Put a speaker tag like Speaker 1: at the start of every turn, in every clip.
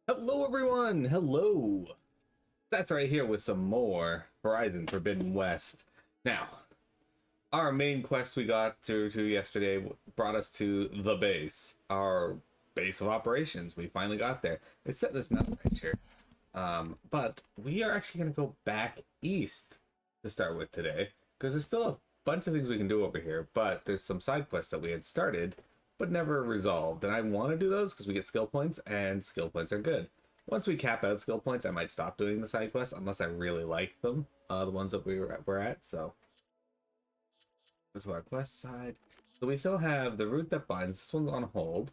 Speaker 1: Hello, everyone! Hello! That's right here with some more Horizon Forbidden West. Now, our main quest we got to yesterday brought us to the base, our base of operations. We finally got there. It's set in this mountain range here. But we are actually going to go back east to start with today, because there's still a bunch of things we can do over here, but there's some side quests that we had started but never resolved, and I want to do those because we get skill points, and skill points are good. Once we cap out skill points, I might stop doing the side quests unless I really like them, the ones that we're at. So go to our quest side. So we still have the route that binds. This one's on hold,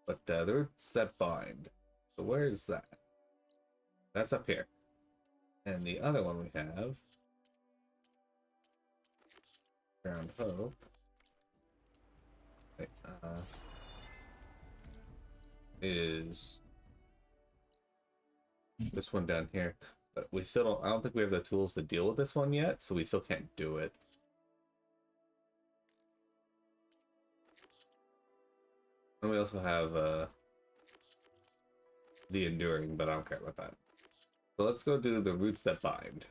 Speaker 1: but the routes that bind. So where is that? That's up here. And the other one we have, Ground Hope. Wait, is this one down here. But we still don't, I don't think we have the tools to deal with this one yet, so we still can't do it. And we also have the Enduring, but I don't care about that. So let's go do the Roots That Bind.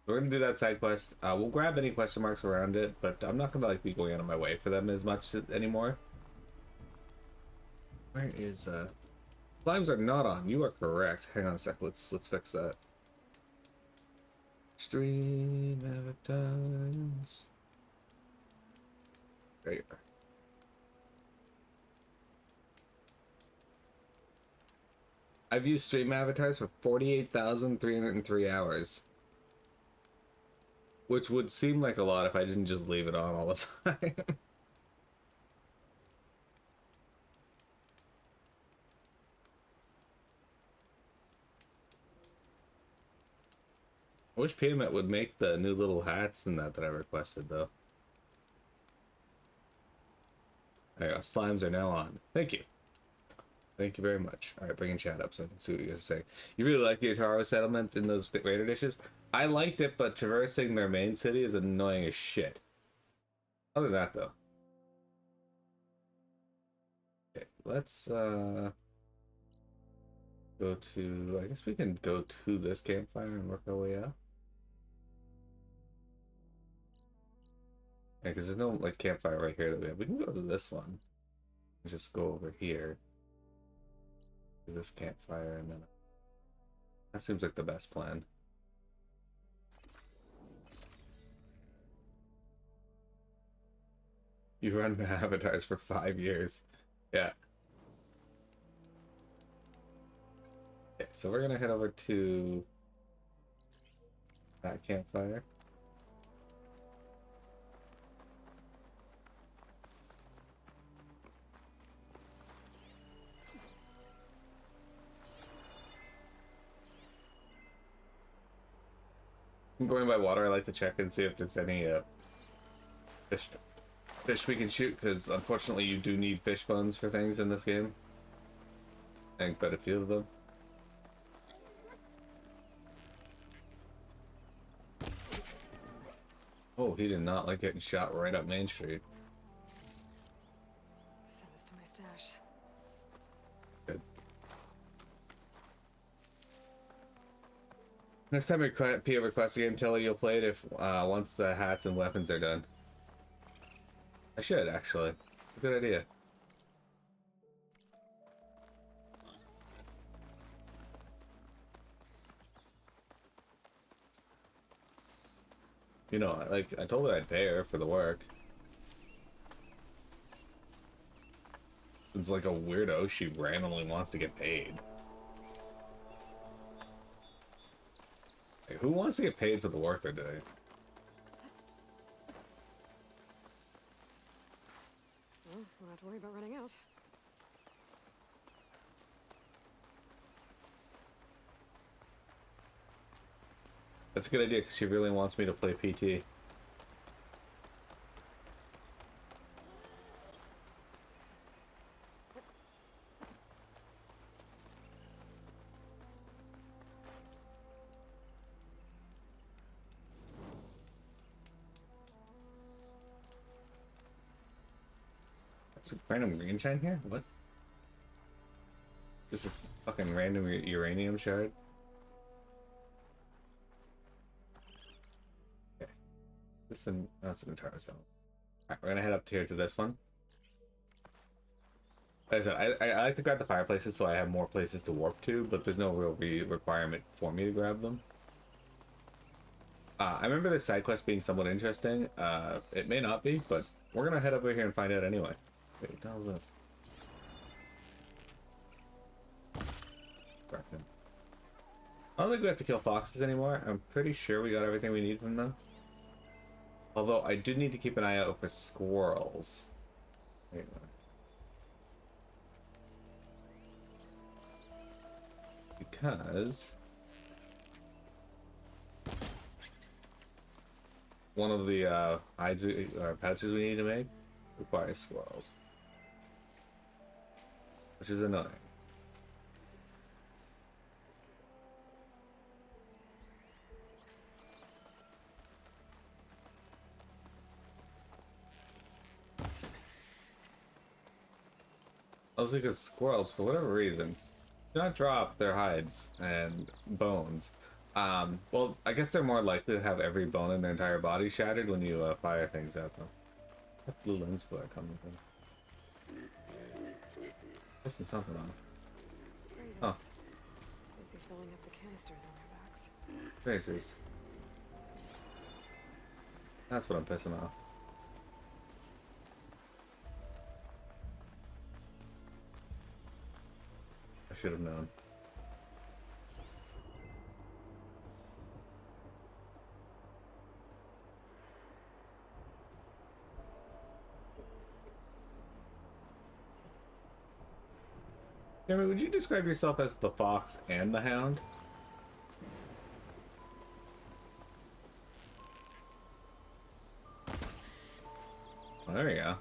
Speaker 1: We're gonna do that side quest. We'll grab any question marks around it, but I'm not gonna be going out of my way for them as much anymore. Where is Slimes are not on. You are correct. Hang on a sec. Let's fix that. Stream avatars. There you are. I've used stream avatars for 48,303 hours. Which would seem like a lot if I didn't just leave it on all the time. I wish Payment would make the new little hats and that I requested, though. There you go. Slimes are now on. Thank you. Thank you very much. Alright, bringing chat up so I can see what you guys are saying. You really like the Otaro settlement in those Raider dishes? I liked it, but traversing their main city is annoying as shit. Other than that, though. Okay, let's go to... I guess we can go to this campfire and work our way up. Yeah, because there's no, like, campfire right here that we have. We can go to this one. Just go over here. Do this campfire, and then... That seems like the best plan. You run the avatars for 5 years. Yeah. Okay, so we're gonna head over to that campfire. Going by water, I like to check and see if there's any fish we can shoot, because unfortunately you do need fish bones for things in this game. I think quite a few of them. Oh, he did not like getting shot right up Main Street.
Speaker 2: Send this to my stash.
Speaker 1: Good. Next time you PO request a game, tell her you'll play it if once the hats and weapons are done. I should, actually. It's a good idea. You know, like, I told her I'd pay her for the work. It's like a weirdo, she randomly wants to get paid. Like, who wants to get paid for the work they're doing?
Speaker 2: Well, don't have to worry about running out.
Speaker 1: That's a good idea, because she really wants me to play PT. Some random green shine here? What? This is fucking random uranium shard. Okay. That's an entire zone. Alright, we're gonna head up here to this one. Like I said, I like to grab the fireplaces so I have more places to warp to, but there's no real requirement for me to grab them. I remember the side quest being somewhat interesting. It may not be, but we're gonna head over here and find out anyway. Wait, what the hell is this? Bracken. I don't think we have to kill foxes anymore. I'm pretty sure we got everything we need from them. Although I do need to keep an eye out for squirrels. Wait a minute. Because one of the hides or pouches we need to make requires squirrels, which is annoying. Also, because squirrels, for whatever reason, do not drop their hides and bones. Well, I guess they're more likely to have every bone in their entire body shattered when you fire things at them. What blue lens flare coming from? Missing something on. Oh.
Speaker 2: Busy filling up the canisters on their backs.
Speaker 1: Tracers. That's what I'm pissing off. I should have known. Jeremy, would you describe yourself as the fox and the hound? Well, there we go.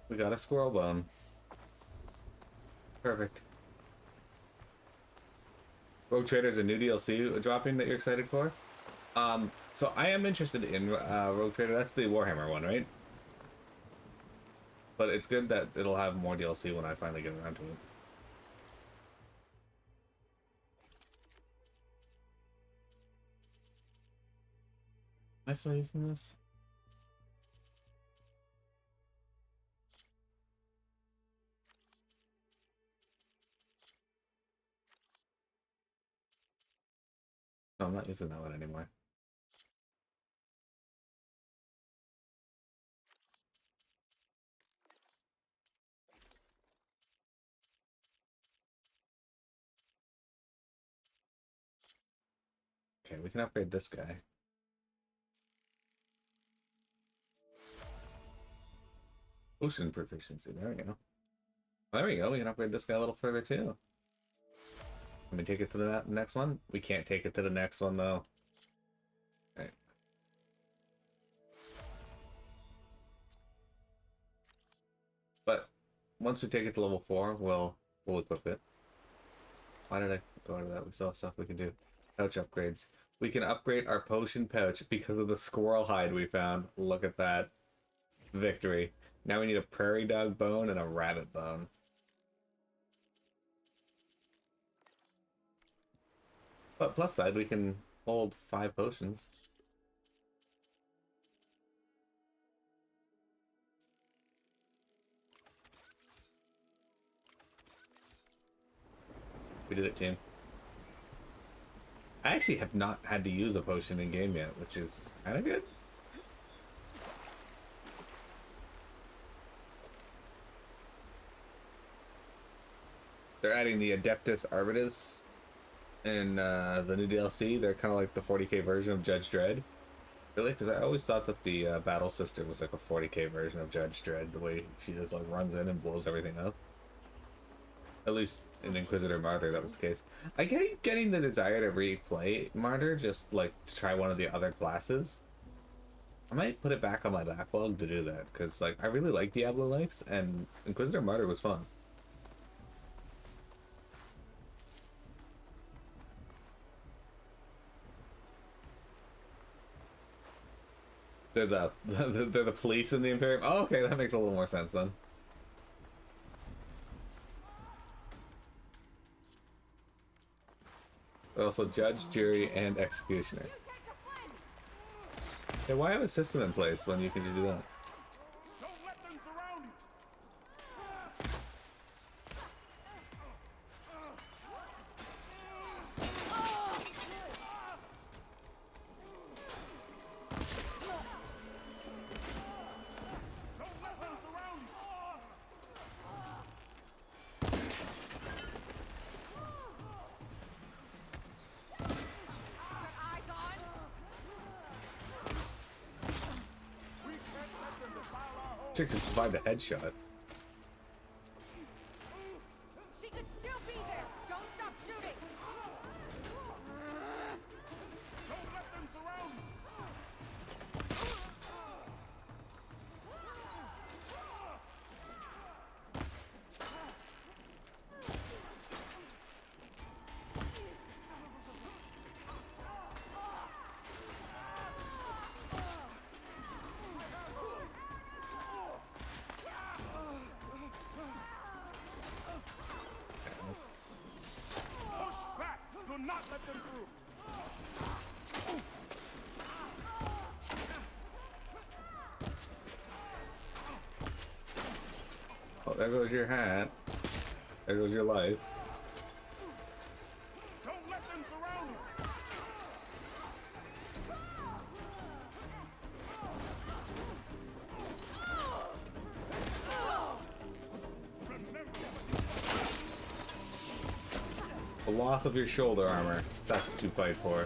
Speaker 1: We got a squirrel bone. Perfect. Rogue Trader's a new DLC dropping that you're excited for? So I am interested in Rogue Trader. That's the Warhammer one, right? But it's good that it'll have more DLC when I finally get around to it. Am I still using this? No, I'm not using that one anymore. Okay, we can upgrade this guy. Ocean proficiency, there we go. There we go, we can upgrade this guy a little further too. Can we take it to the next one? We can't take it to the next one though. Right. But once we take it to level 4, we'll equip it. Why did I go to that? We still have stuff we can do. Pouch upgrades. We can upgrade our potion pouch because of the squirrel hide we found. Look at that. Victory. Now we need a prairie dog bone and a rabbit bone. But plus side, we can hold 5 potions. We did it, team. I actually have not had to use a potion in game yet, which is kind of good. They're adding the Adeptus Arbitus in the new DLC. They're kind of like the 40k version of Judge Dredd. Really? Because I always thought that the Battle Sister was like a 40k version of Judge Dredd, the way she just like runs in and blows everything up. At least in Inquisitor Martyr, that was the case. I keep getting the desire to replay Martyr, just like to try one of the other classes. I might put it back on my backlog to do that, because like I really like Diablo likes, and Inquisitor Martyr was fun. They're the police in the Imperium. Oh, okay, that makes a little more sense then. Also judge, jury, and executioner. Yeah, why have a system in place when you can just do that?
Speaker 3: Don't let them surround you. Don't let them surround you.
Speaker 2: Eyes on.
Speaker 3: We can't let them defile our home.
Speaker 1: Chick just survived a headshot.
Speaker 2: She could still be there. Don't stop shooting.
Speaker 3: Don't let them surround you. Push back. Do not let them through.
Speaker 1: Oh, there goes your hat. There goes your life.
Speaker 3: Don't let them surround you.
Speaker 1: The loss of your shoulder armor. That's what you fight for.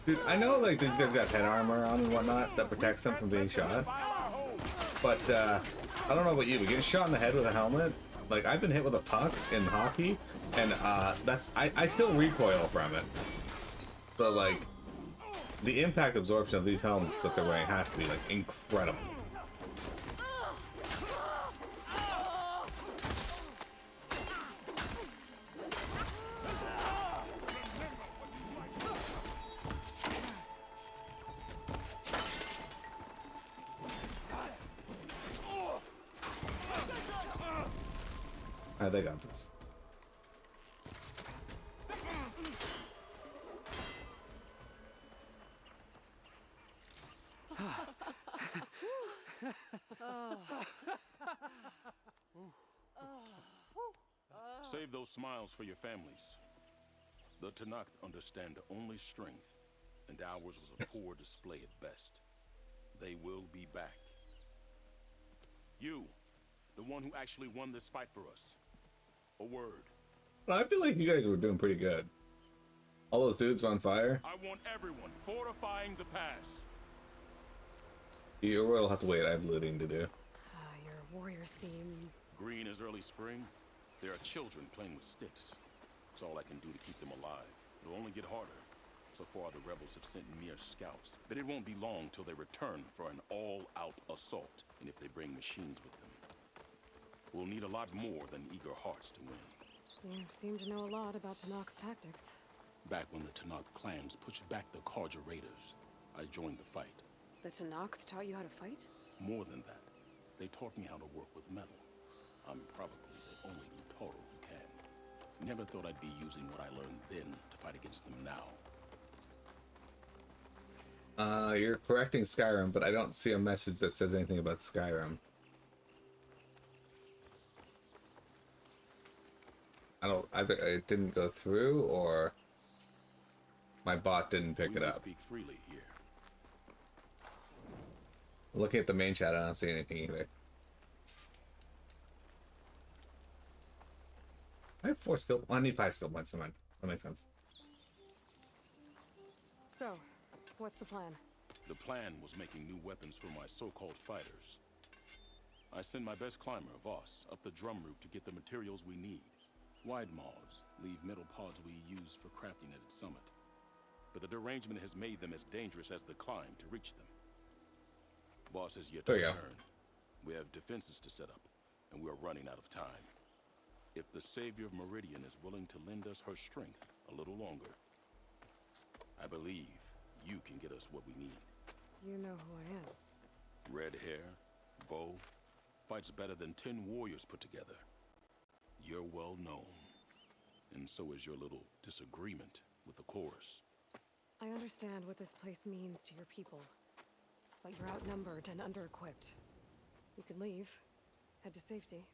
Speaker 1: Dude, I know like these guys got head armor on and whatnot that protects them from being shot. But I don't know about you, but getting shot in the head with a helmet, like I've been hit with a puck in hockey, and I still recoil from it. So like the impact absorption of these helmets that they're wearing has to be like incredible. Alright, they got this.
Speaker 3: Save those smiles for your families. The Tanakh understand only strength, and ours was a poor display at best. They will be back. You, the one who actually won this fight for us. A word.
Speaker 1: I feel like you guys were doing pretty good. All those dudes on fire.
Speaker 3: I want everyone fortifying the pass.
Speaker 1: You will have to wait. I have looting to do.
Speaker 2: Your warriors seem...
Speaker 3: Green as early spring. There are children playing with sticks. It's all I can do to keep them alive. It'll only get harder. So far, the rebels have sent mere scouts, but it won't be long till they return for an all-out assault, and if they bring machines with them. We'll need a lot more than eager hearts to win.
Speaker 2: You seem to know a lot about Tanakh's tactics.
Speaker 3: Back when the Tanakh clans pushed back the Karja raiders, I joined the fight.
Speaker 2: The Tanakh taught you how to fight?
Speaker 3: More than that, they taught me how to work with metal. I'm probably the only Utoro who can. Never thought I'd be using what I learned then to fight against them now.
Speaker 1: You're correcting Skyrim, but I don't see a message that says anything about Skyrim. Either it didn't go through or my bot didn't pick
Speaker 3: We
Speaker 1: it
Speaker 3: may
Speaker 1: up.
Speaker 3: speak freely here.
Speaker 1: Looking at the main chat, I don't see anything either. I have 4 skill. Well, I need 5 skill points. Never mind. That makes sense.
Speaker 2: So, what's the plan?
Speaker 3: The plan was making new weapons for my so-called fighters. I send my best climber, Voss, up the drum route to get the materials we need. Wide maws leave metal pods we use for crafting at its summit. But the derangement has made them as dangerous as the climb to reach them. Boss has yet to
Speaker 1: There you go.
Speaker 3: return. We have defenses to set up, and we are running out of time. If the Savior of Meridian is willing to lend us her strength a little longer, I believe you can get us what we need.
Speaker 2: You know who I am.
Speaker 3: Red hair, bow, fights better than 10 warriors put together. You're well known. And so is your little disagreement with the chorus.
Speaker 2: I understand what this place means to your people, but you're outnumbered and under-equipped. You can leave, head to safety.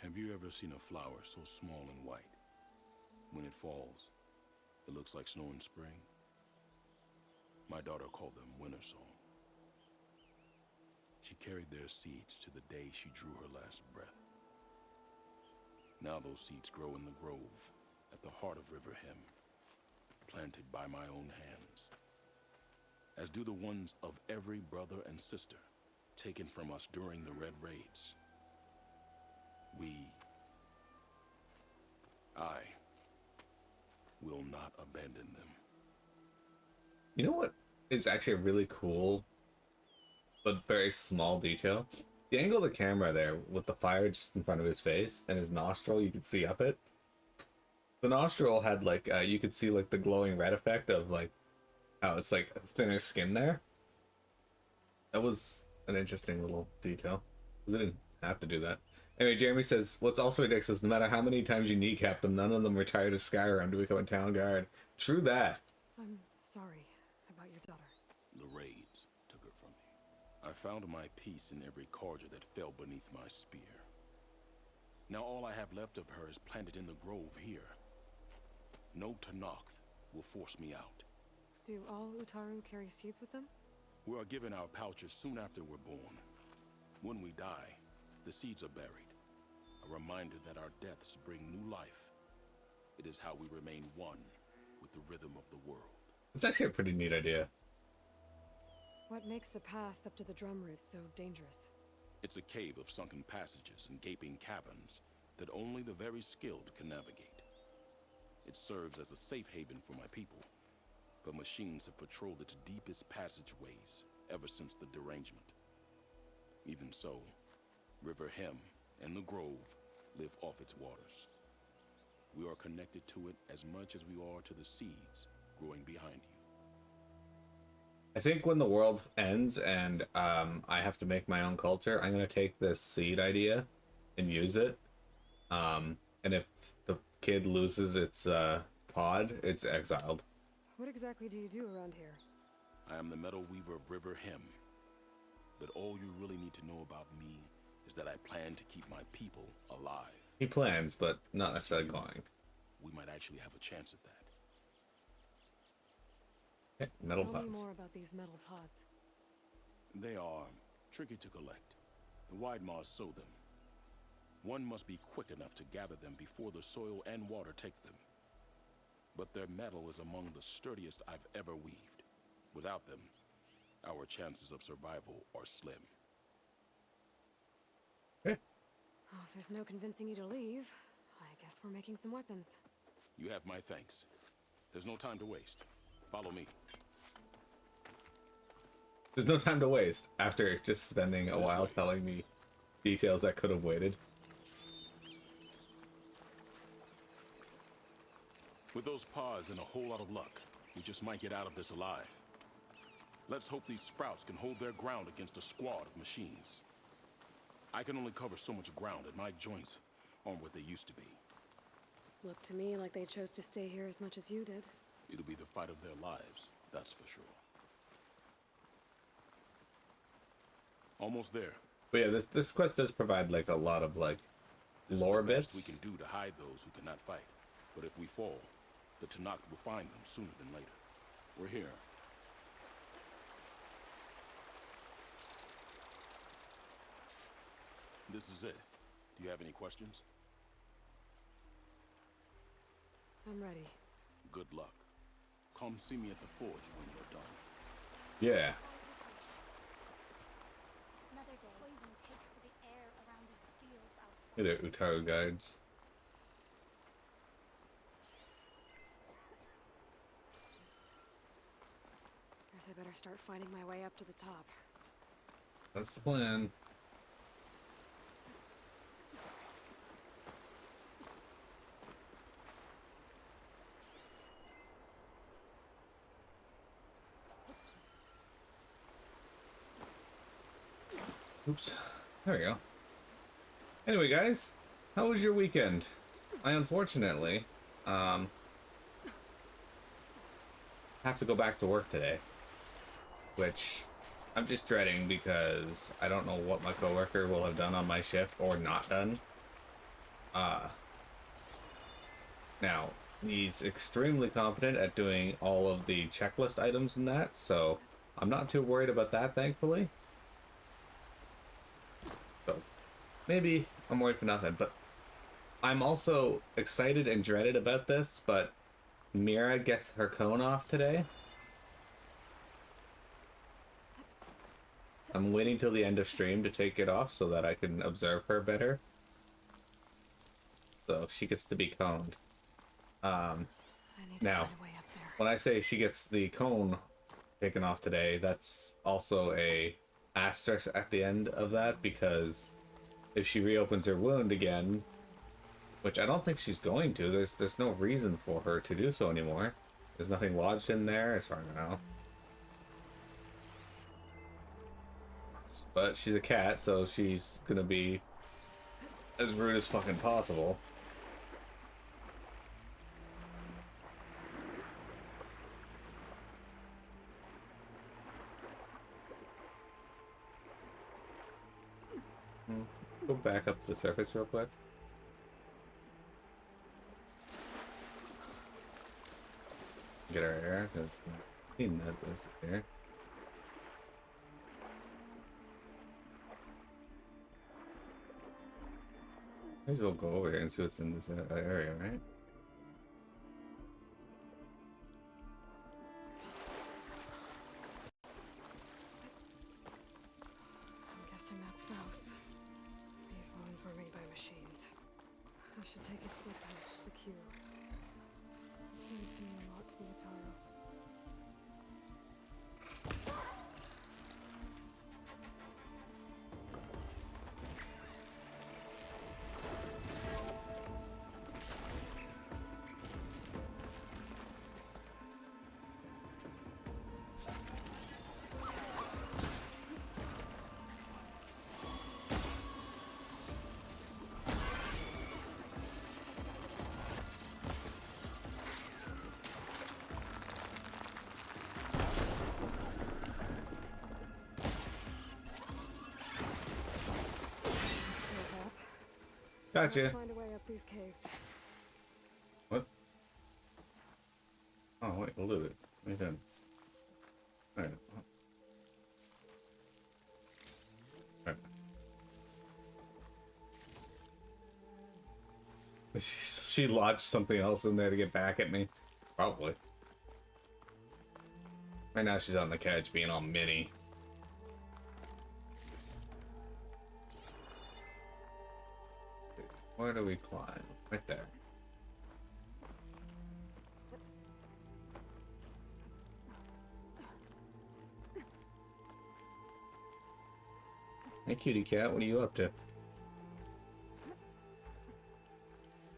Speaker 3: Have you ever seen a flower so small and white? When it falls, it looks like snow in spring. My daughter called them winter song. She carried their seeds to the day she drew her last breath. Now those seeds grow in the grove at the heart of Riverhymn, planted by my own hands, as do the ones of every brother and sister taken from us during the Red Raids. I will not abandon them.
Speaker 1: You know what is actually a really cool but very small detail? The angle of the camera there with the fire just in front of his face and his nostril, you could see up it. The nostril had like you could see like the glowing red effect of like how it's like thinner skin there. That was an interesting little detail. They didn't have to do that. Anyway, Jeremy says, what's also ridiculous, no matter how many times you kneecap them, none of them retire to Skyrim to become a town guard. True that.
Speaker 2: I'm sorry about your daughter.
Speaker 3: The raids took her from me. I found my peace in every cordial that fell beneath my spear. Now all I have left of her is planted in the grove here. No Tanakh will force me out.
Speaker 2: Do all Utaru carry seeds with them?
Speaker 3: We are given our pouches soon after we're born. When we die, the seeds are buried. A reminder that our deaths bring new life. It is how we remain one with the rhythm of the world.
Speaker 1: It's actually a pretty neat idea.
Speaker 2: What makes the path up to the drum root so dangerous?
Speaker 3: It's a cave of sunken passages and gaping caverns that only the very skilled can navigate. It serves as a safe haven for my people, but machines have patrolled its deepest passageways ever since the derangement. Even so, Riverhymn and the Grove live off its waters. We are connected to it as much as we are to the seeds growing behind you.
Speaker 1: I think when the world ends and I have to make my own culture, I'm going to take this seed idea and use it. And if the kid loses its pod, it's exiled.
Speaker 2: What exactly do you do around here?
Speaker 3: I am the metal weaver of Riverhymn. But all you really need to know about me is that I plan to keep my people alive.
Speaker 1: He plans, but not necessarily going.
Speaker 3: We might actually have a chance at that.
Speaker 1: Okay, metal
Speaker 2: Tell
Speaker 1: pods.
Speaker 2: me more about these metal pods.
Speaker 3: They are tricky to collect. The wide maws sow them. One must be quick enough to gather them before the soil and water take them. But their metal is among the sturdiest I've ever weaved. Without them, our chances of survival are slim.
Speaker 1: Okay.
Speaker 2: Oh, if there's no convincing you to leave, I guess we're making some weapons.
Speaker 3: You have my thanks. There's no time to waste. Follow me.
Speaker 1: There's no time to waste after just spending a while telling me details that could have waited.
Speaker 3: With those pods and a whole lot of luck, we just might get out of this alive. Let's hope these sprouts can hold their ground against a squad of machines. I can only cover so much ground, and my joints aren't what they used to be.
Speaker 2: Looked to me like they chose to stay here as much as you did.
Speaker 3: It'll be the fight of their lives, that's for sure. Almost there.
Speaker 1: But yeah, this quest does provide like a lot of like
Speaker 3: This
Speaker 1: lore
Speaker 3: is the best
Speaker 1: bits.
Speaker 3: we can do to hide those who cannot fight. But if we fall, the Tanakh will find them sooner than later. We're here. This is it. Do you have any questions?
Speaker 2: I'm ready.
Speaker 3: Good luck. Come see me at the forge when you're done.
Speaker 1: Yeah.
Speaker 4: Another day. Poison takes to the air around these fields out.
Speaker 1: Look at Utaru guides.
Speaker 2: Guess I better start finding my way up to the top.
Speaker 1: That's the plan. Oops. There we go. Anyway, guys, how was your weekend? I unfortunately um have to go back to work today, which I'm just dreading because I don't know what my coworker will have done on my shift or not done. Uh Now, he's extremely competent at doing all of the checklist items and that, so I'm not too worried about that, thankfully. So maybe I'm worried for nothing, but I'm also excited and dreaded about this, but Mira gets her cone off today. I'm waiting till the end of stream to take it off so that I can observe her better. So she gets to be coned.
Speaker 2: I need to
Speaker 1: Now,
Speaker 2: find a way up there.
Speaker 1: when I say she gets the cone taken off today, that's also a asterisk at the end of that, because if she reopens her wound again, which I don't think she's going to, there's no reason for her to do so anymore. There's nothing lodged in there as far as I know. But she's a cat, so she's gonna be as rude as fucking possible. Go back up to the surface real quick. Get our air, because I've seen that this here. Might as well go over here and see what's in this area, right?
Speaker 2: I'm guessing that's Faust. These wounds were made by machines. I should take a sip to cure. It seems to mean a lot to Yataro.
Speaker 1: Gotcha.
Speaker 2: Find a way up these caves.
Speaker 1: What? Oh, wait, we'll do it. What are you doing? Alright. Alright. She lodged something else in there to get back at me. Probably. Right now she's on the couch being all mini. Where do we climb? Right there. Hey, cutie cat, what are you up to?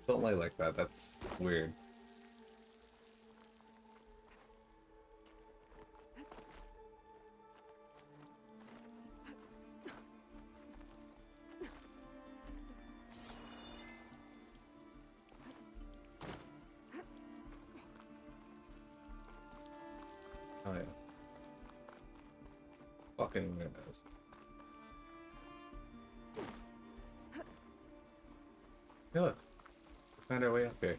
Speaker 1: Don't lay like that, that's weird. Oh yeah. Fucking weirdos. Hey look. We found our way up here.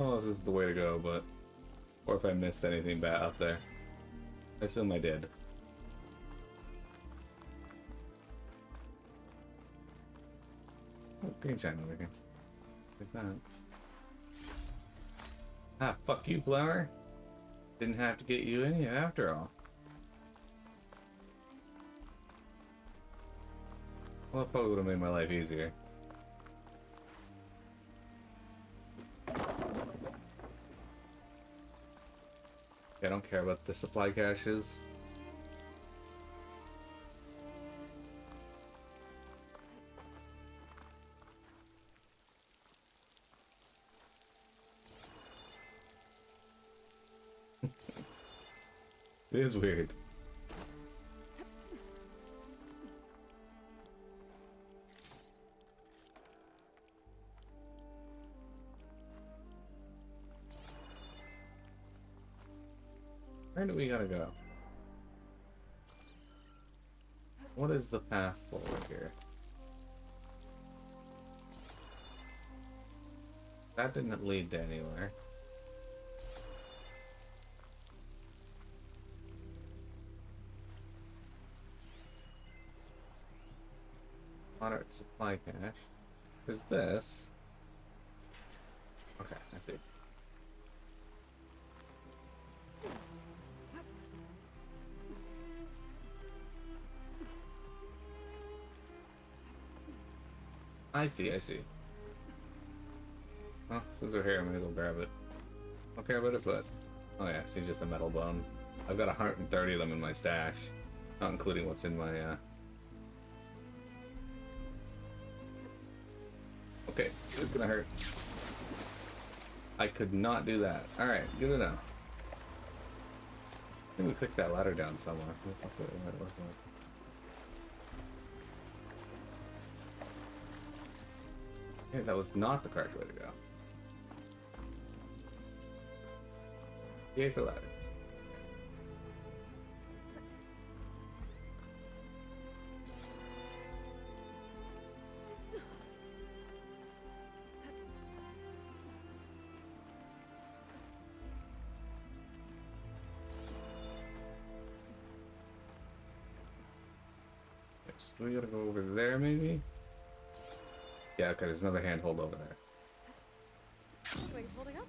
Speaker 1: Oh, this is the way to go, but... Or if I missed anything bad up there. I assume I did. Oh, green shine over here. Like that. Ah, fuck you, flower. Didn't have to get you in here after all. Well, it probably would have made my life easier. I don't care about the supply caches. It is weird. Where do we gotta go? What is the path forward here? That didn't lead to anywhere. Moderate supply cache. There's this. Okay, I see. I see. Well, since we're here, I may as well grab it. I don't care about it, but... Oh yeah, see, just a metal bone. I've got 130 of them in my stash. Not including what's in my, Okay, it's gonna hurt. I could not do that. Alright, good to know. I think we clicked that ladder down somewhere. Hey, that was not the correct way to go. Yay for ladders. So we gotta go over there, maybe? Yeah, okay, there's another handhold over there.
Speaker 2: Wings holding up?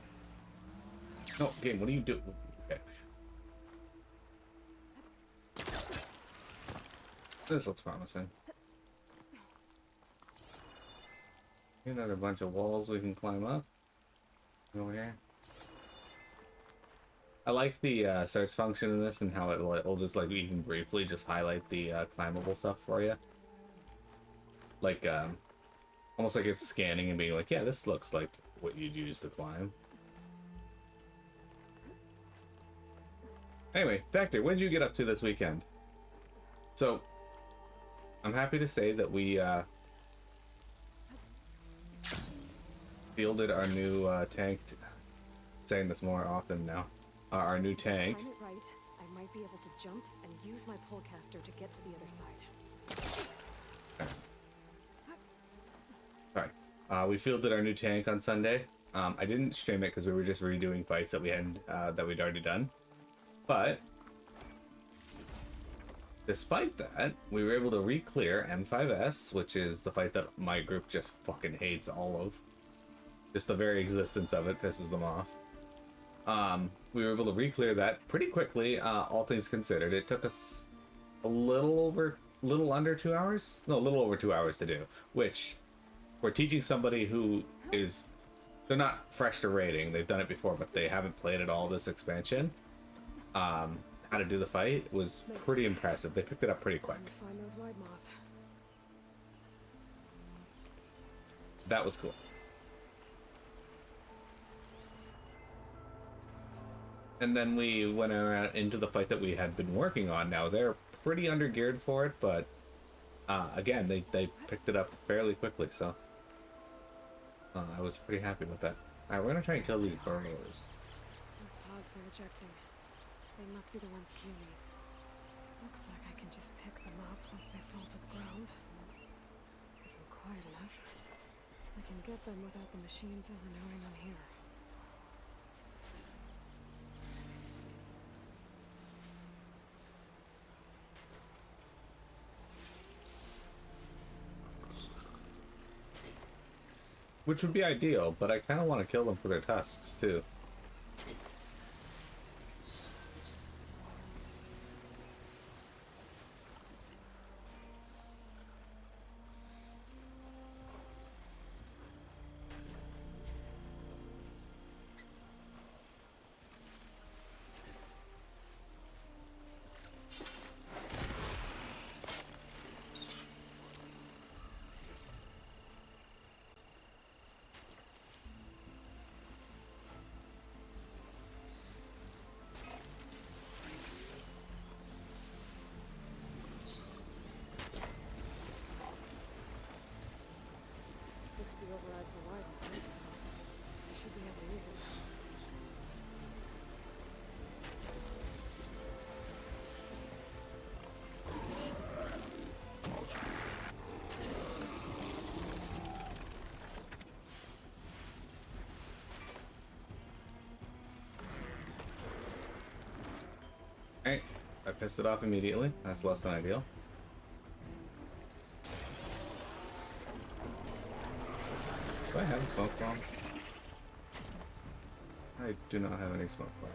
Speaker 1: No, game, what do you do? Okay. This looks promising. Another bunch of walls we can climb up. Over here. I like the search function in this and how it'll just like even briefly just highlight the climbable stuff for you. Like almost like it's scanning and being like, yeah, this looks like what you'd use to climb. Anyway, Vector, what did you get up to this weekend? So, I'm happy to say that we fielded our new tank. Saying this more often now. Our new tank.
Speaker 2: Time it right, I might be able to jump and use my polecaster to get to the other side.
Speaker 1: Sorry. We fielded our new tank on Sunday. I didn't stream it because we were just redoing fights that we had that we'd already done. But despite that, we were able to re-clear M5S, which is the fight that my group just fucking hates all of. Just the very existence of it pisses them off. We were able to re-clear that pretty quickly, all things considered. It took us a little under 2 hours? No, a little over 2 hours to do, which we're teaching somebody who is, they're not fresh to raiding, they've done it before, but they haven't played at all this expansion. How to do the fight was pretty impressive. They picked it up pretty quick.
Speaker 2: Find those wide maws.
Speaker 1: That was cool. And then we went around into the fight that we had been working on. Now they're pretty undergeared for it, but again, they picked it up fairly quickly, so I was pretty happy with that. Alright, we're gonna try and kill these burglars.
Speaker 2: Those pods they're ejecting. They must be the ones Q needs. Looks like I can just pick them up once they fall to the ground. If I'm quiet enough, I can get them without the machines ever knowing I'm here.
Speaker 1: Which would be ideal, but I kind of want to kill them for their tusks, too.
Speaker 2: be able to use it.
Speaker 1: Alright, I pissed it off immediately. That's less than ideal. Do I have a smoke bomb? I do not have any smoke bomb.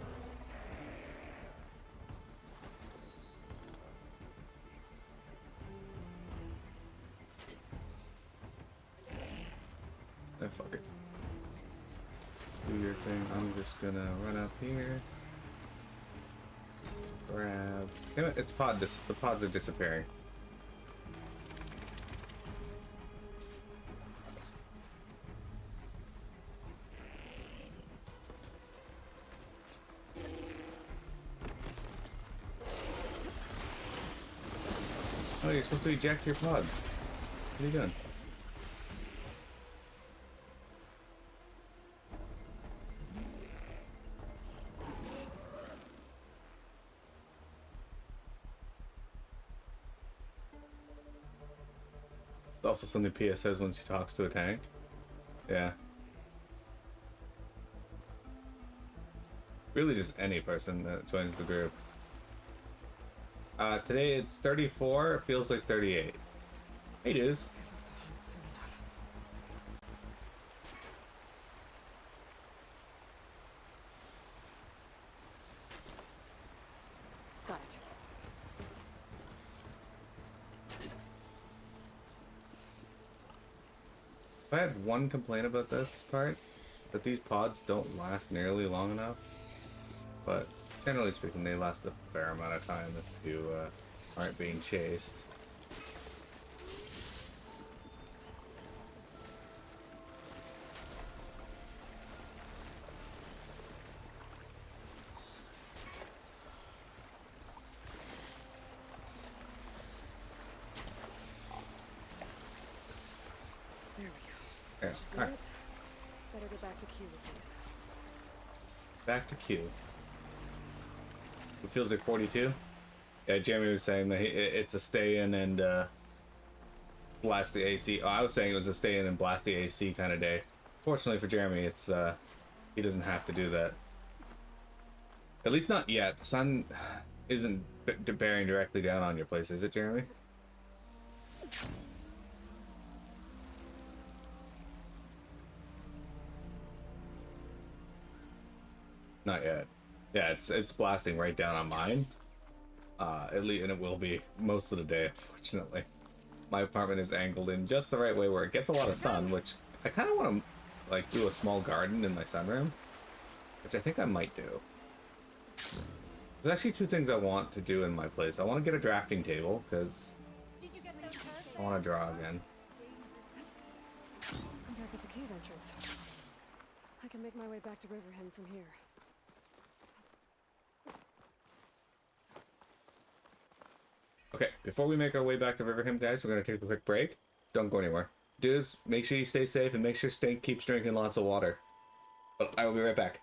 Speaker 1: Oh, fuck it. Do your thing. I'm just gonna run up here. Grab. Damn it, it's the pods are disappearing. Oh, you're supposed to eject your pods. What are you doing? Also something Pia says when she talks to a tank. Yeah. Really just any person that joins the group. Today it's 34, it feels like 38. Hey dudes.
Speaker 2: Soon enough. Got it.
Speaker 1: If I had one complaint about this part, that these pods don't last nearly long enough. But generally speaking, they last a fair amount of time if you aren't being chased.
Speaker 2: There we go.
Speaker 1: Yeah,
Speaker 2: Do
Speaker 1: alright.
Speaker 2: it. Better get back to Q with these.
Speaker 1: Back to Q. It feels like 42. Yeah, Jeremy was saying that it's a stay in and blast the AC. Oh, I was saying it was a stay in and blast the AC kind of day. Fortunately for Jeremy, it's he doesn't have to do that. At least not yet. The sun isn't bearing directly down on your place, is it, Jeremy? Not yet. Yeah, it's blasting right down on mine. At least, and it will be most of the day, unfortunately. My apartment is angled in just the right way where it gets a lot of sun, which I kind of want to like do a small garden in my sunroom, which I think I might do. There's actually two things I want to do in my place. I want to get a drafting table because I want to draw again.
Speaker 2: I'm back at the cave entrance. I can make my way back to Riverhymn from here.
Speaker 1: Okay, before we make our way back to Riverhymn, guys, we're going to take a quick break. Don't go anywhere. Dudes, make sure you stay safe and make sure keeps drinking lots of water. But I will be right back.